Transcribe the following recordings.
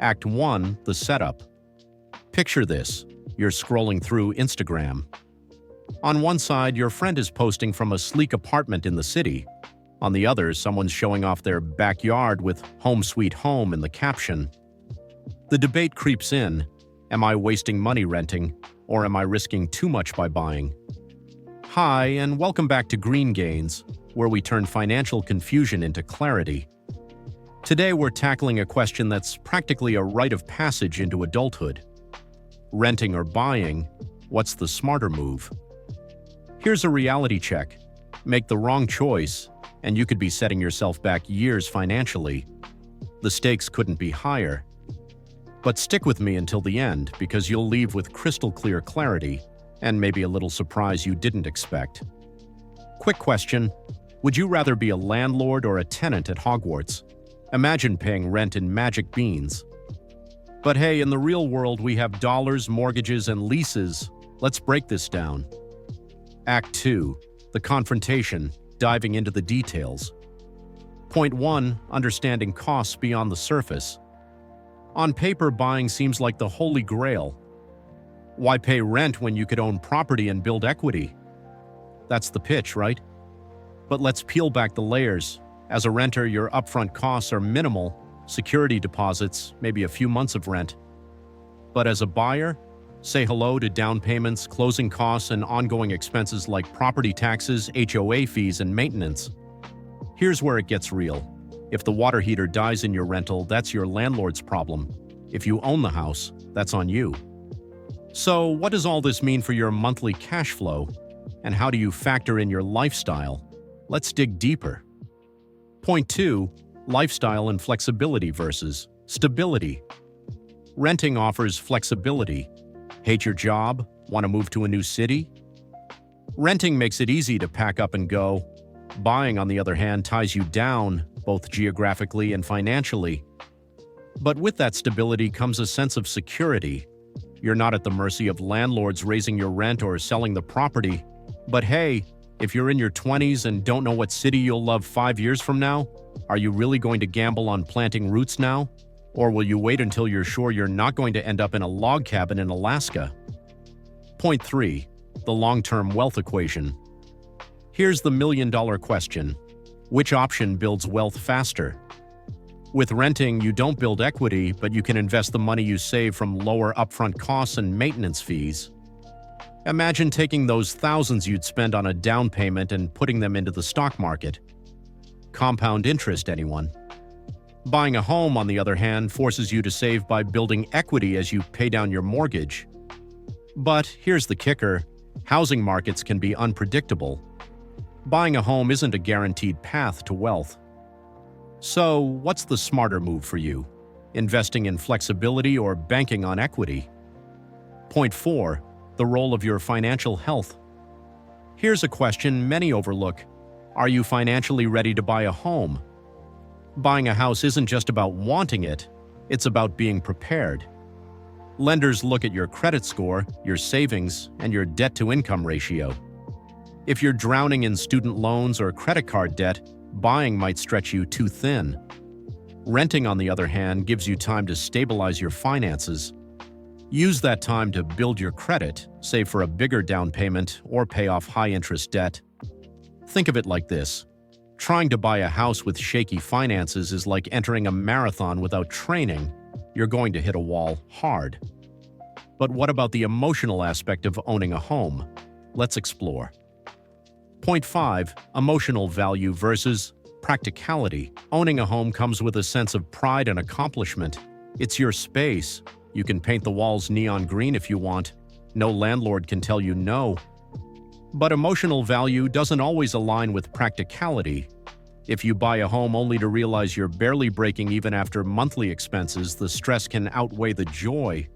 Act 1, the setup. Picture this. You're scrolling through Instagram. On one side, your friend is posting from a sleek apartment in the city. On the other, someone's showing off their backyard with "home sweet home" in the caption. The debate creeps in. Am I wasting money renting, or am I risking too much by buying? Hi, and welcome back to Green Gains, where we turn financial confusion into clarity. Today we're tackling a question that's practically a rite of passage into adulthood. Renting or buying, what's the smarter move? Here's a reality check. Make the wrong choice, and you could be setting yourself back years financially. The stakes couldn't be higher. But stick with me until the end, because you'll leave with crystal clear clarity, and maybe a little surprise you didn't expect. Quick question. Would you rather be a landlord or a tenant at Hogwarts? Imagine paying rent in magic beans. But hey, in the real world we have dollars, mortgages, and leases. Let's break this down. Act 2. The confrontation, diving into the details. Point 1. Understanding costs beyond the surface. On paper, buying seems like the holy grail. Why pay rent when you could own property and build equity? That's the pitch, right? But let's peel back the layers. As a renter, your upfront costs are minimal, security deposits, maybe a few months of rent. But as a buyer, say hello to down payments, closing costs, and ongoing expenses like property taxes, HOA fees, and maintenance. Here's where it gets real. If the water heater dies in your rental, that's your landlord's problem. If you own the house, that's on you. So, what does all this mean for your monthly cash flow? And how do you factor in your lifestyle? Let's dig deeper. Point 2. Lifestyle and flexibility versus stability. Renting offers flexibility. Hate your job? Want to move to a new city? Renting makes it easy to pack up and go. Buying, on the other hand, ties you down, both geographically and financially. But with that stability comes a sense of security. You're not at the mercy of landlords raising your rent or selling the property. But hey, if you're in your 20s and don't know what city you'll love 5 years from now, are you really going to gamble on planting roots now? Or will you wait until you're sure you're not going to end up in a log cabin in Alaska? Point 3. The long-term wealth equation. Here's the million-dollar question. Which option builds wealth faster? With renting, you don't build equity, but you can invest the money you save from lower upfront costs and maintenance fees. Imagine taking those thousands you'd spend on a down payment and putting them into the stock market. Compound interest, anyone? Buying a home, on the other hand, forces you to save by building equity as you pay down your mortgage. But here's the kicker. Housing markets can be unpredictable. Buying a home isn't a guaranteed path to wealth. So, what's the smarter move for you? Investing in flexibility or banking on equity? Point 4. The role of your financial health. Here's a question many overlook. Are you financially ready to buy a home? Buying a house isn't just about wanting it, it's about being prepared. Lenders look at your credit score, your savings, and your debt-to-income ratio. If you're drowning in student loans or credit card debt, buying might stretch you too thin. Renting, on the other hand, gives you time to stabilize your finances. Use that time to build your credit, save for a bigger down payment, or pay off high-interest debt. Think of it like this. Trying to buy a house with shaky finances is like entering a marathon without training. You're going to hit a wall hard. But what about the emotional aspect of owning a home? Let's explore. Point 5. Emotional value versus practicality. Owning a home comes with a sense of pride and accomplishment. It's your space. You can paint the walls neon green if you want. No landlord can tell you no. But emotional value doesn't always align with practicality. If you buy a home only to realize you're barely breaking even after monthly expenses, the stress can outweigh the joy.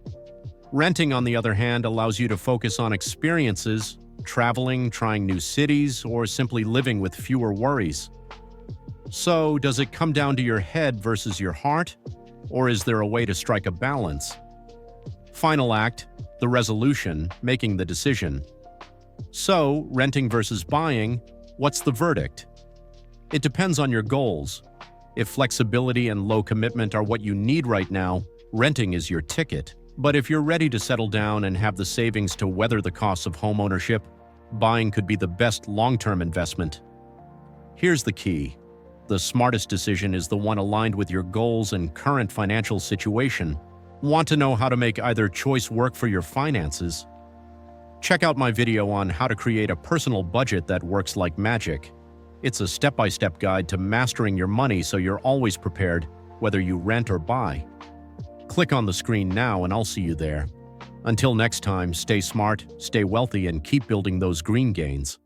Renting, on the other hand, allows you to focus on experiences, traveling, trying new cities, or simply living with fewer worries. So, does it come down to your head versus your heart? Or is there a way to strike a balance? Final act, the resolution, making the decision. So, renting versus buying, what's the verdict? It depends on your goals. If flexibility and low commitment are what you need right now, Renting is your ticket, but if you're ready to settle down and have the savings to weather the costs of homeownership, buying could be the best long-term investment. Here's the key. The smartest decision is the one aligned with your goals and current financial situation. Want to know how to make either choice work for your finances? Check out my video on how to create a personal budget that works like magic. It's a step-by-step guide to mastering your money so you're always prepared, whether you rent or buy. Click on the screen now and I'll see you there. Until next time, stay smart, stay wealthy, and keep building those green gains.